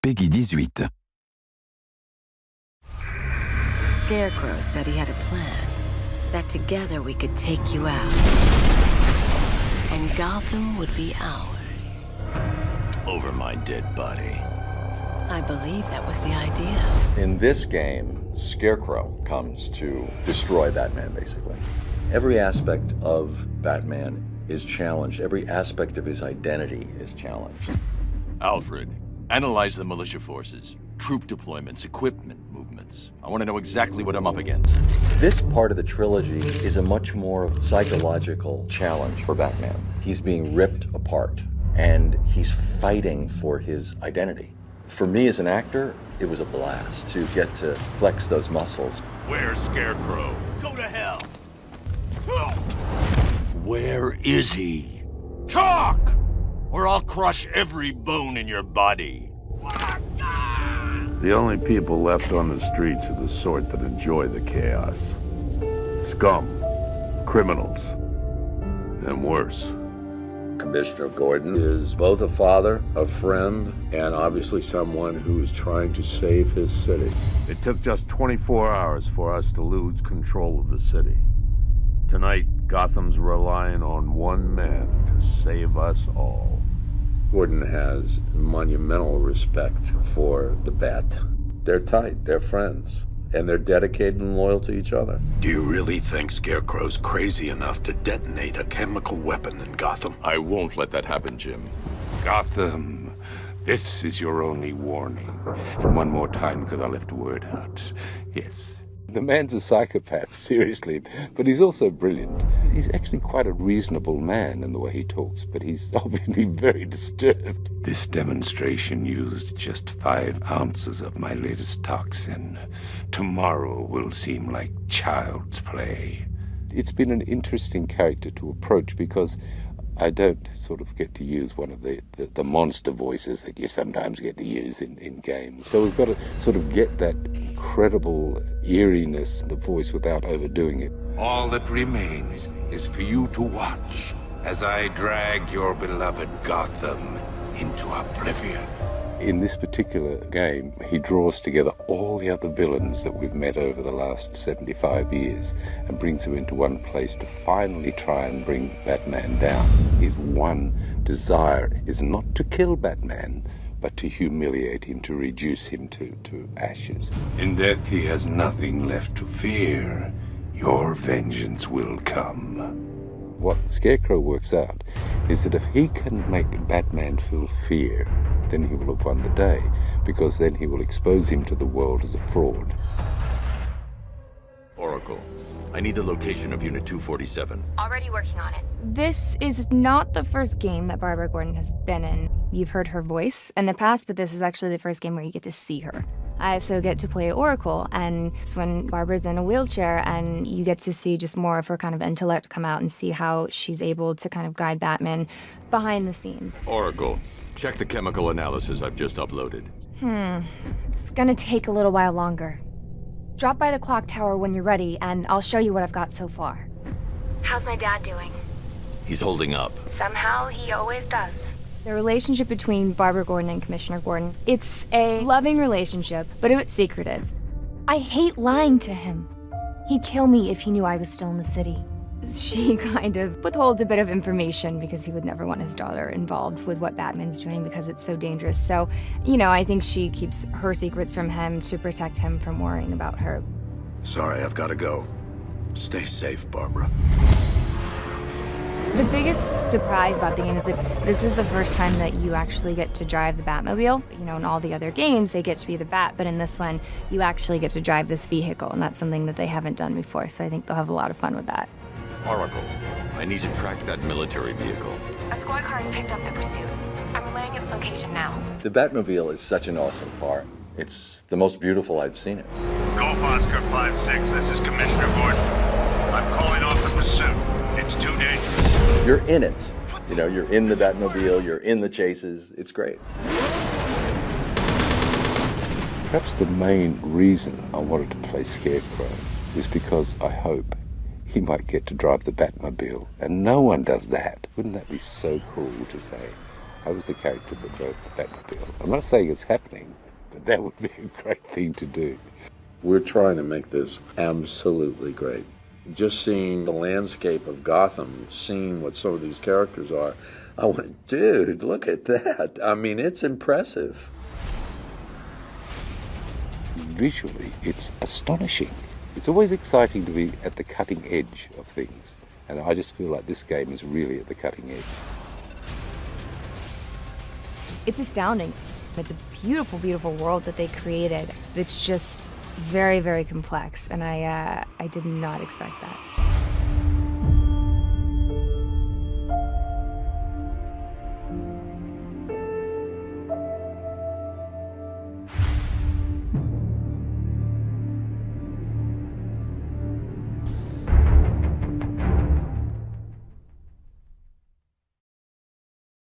Peggy 18. Scarecrow said he had a plan, that together we could take you out. And Gotham would be ours. Over my dead body. I believe that was the idea. In this game, Scarecrow comes to destroy Batman, basically. Every aspect of Batman is challenged. Every aspect of his identity is challenged. Alfred, analyze the militia forces, troop deployments, equipment movements. I want to know exactly what I'm up against. This part of the trilogy is a much more psychological challenge for Batman. He's being ripped apart, and he's fighting for his identity. For me as an actor, it was a blast to get to flex those muscles. Where's Scarecrow? Go to hell! Where is he? Talk! Or I'll crush every bone in your body. The only people left on the streets are the sort that enjoy the chaos. Scum, criminals, and worse. Commissioner Gordon is both a father, a friend, and obviously someone who is trying to save his city. It took just 24 hours for us to lose control of the city. Tonight, Gotham's relying on one man to save us all. Gordon has monumental respect for the Bat. They're tight, they're friends, and they're dedicated and loyal to each other. Do you really think Scarecrow's crazy enough to detonate a chemical weapon in Gotham? I won't let that happen, Jim. Gotham, this is your only warning. And one more time, because I left a word out. Yes. The man's a psychopath, seriously, but he's also brilliant. He's actually quite a reasonable man in the way he talks, but he's obviously very disturbed. This demonstration used just 5 ounces of my latest toxin. Tomorrow will seem like child's play. It's been an interesting character to approach because I don't sort of get to use one of the monster voices that you sometimes get to use in games. So we've got to sort of get that incredible eeriness in the voice without overdoing it. All that remains is for you to watch as I drag your beloved Gotham into oblivion. In this particular game, he draws together all the other villains that we've met over the last 75 years and brings them into one place to finally try and bring Batman down. His one desire is not to kill Batman, but to humiliate him, to reduce him to ashes. In death, he has nothing left to fear. Your vengeance will come. What Scarecrow works out is that if he can make Batman feel fear, then he will have won the day, because then he will expose him to the world as a fraud. Oracle, I need the location of Unit 247. Already working on it. This is not the first game that Barbara Gordon has been in. You've heard her voice in the past, but this is actually the first game where you get to see her. I also get to play Oracle, and it's when Barbara's in a wheelchair and you get to see just more of her kind of intellect come out and see how she's able to kind of guide Batman behind the scenes. Oracle, check the chemical analysis I've just uploaded. It's gonna take a little while longer. Drop by the clock tower when you're ready, and I'll show you what I've got so far. How's my dad doing? He's holding up. Somehow, he always does. The relationship between Barbara Gordon and Commissioner Gordon, it's a loving relationship, but it's secretive. I hate lying to him. He'd kill me if he knew I was still in the city. She kind of withholds a bit of information because he would never want his daughter involved with what Batman's doing because it's so dangerous. So, I think she keeps her secrets from him to protect him from worrying about her. Sorry, I've got to go. Stay safe, Barbara. The biggest surprise about the game is that this is the first time that you actually get to drive the Batmobile. In all the other games, they get to be the Bat, but in this one, you actually get to drive this vehicle, and that's something that they haven't done before, so I think they'll have a lot of fun with that. Oracle, I need to track that military vehicle. A squad car has picked up the pursuit. I'm relaying its location now. The Batmobile is such an awesome car. It's the most beautiful I've seen it. Golf Oscar 5-6, this is Commissioner Gordon. I'm calling off the pursuit. It's too dangerous. You're in it. You're in the Batmobile, you're in the chases. It's great. Perhaps the main reason I wanted to play Scarecrow is because I hope he might get to drive the Batmobile. And no one does that. Wouldn't that be so cool to say, I was the character that drove the Batmobile. I'm not saying it's happening, but that would be a great thing to do. We're trying to make this absolutely great. Just seeing the landscape of Gotham, seeing what some of these characters are, I went, dude, look at that. I mean, it's impressive. Visually, it's astonishing. It's always exciting to be at the cutting edge of things, and I just feel like this game is really at the cutting edge. It's astounding. It's a beautiful, beautiful world that they created. It's just very, very complex, and I did not expect that.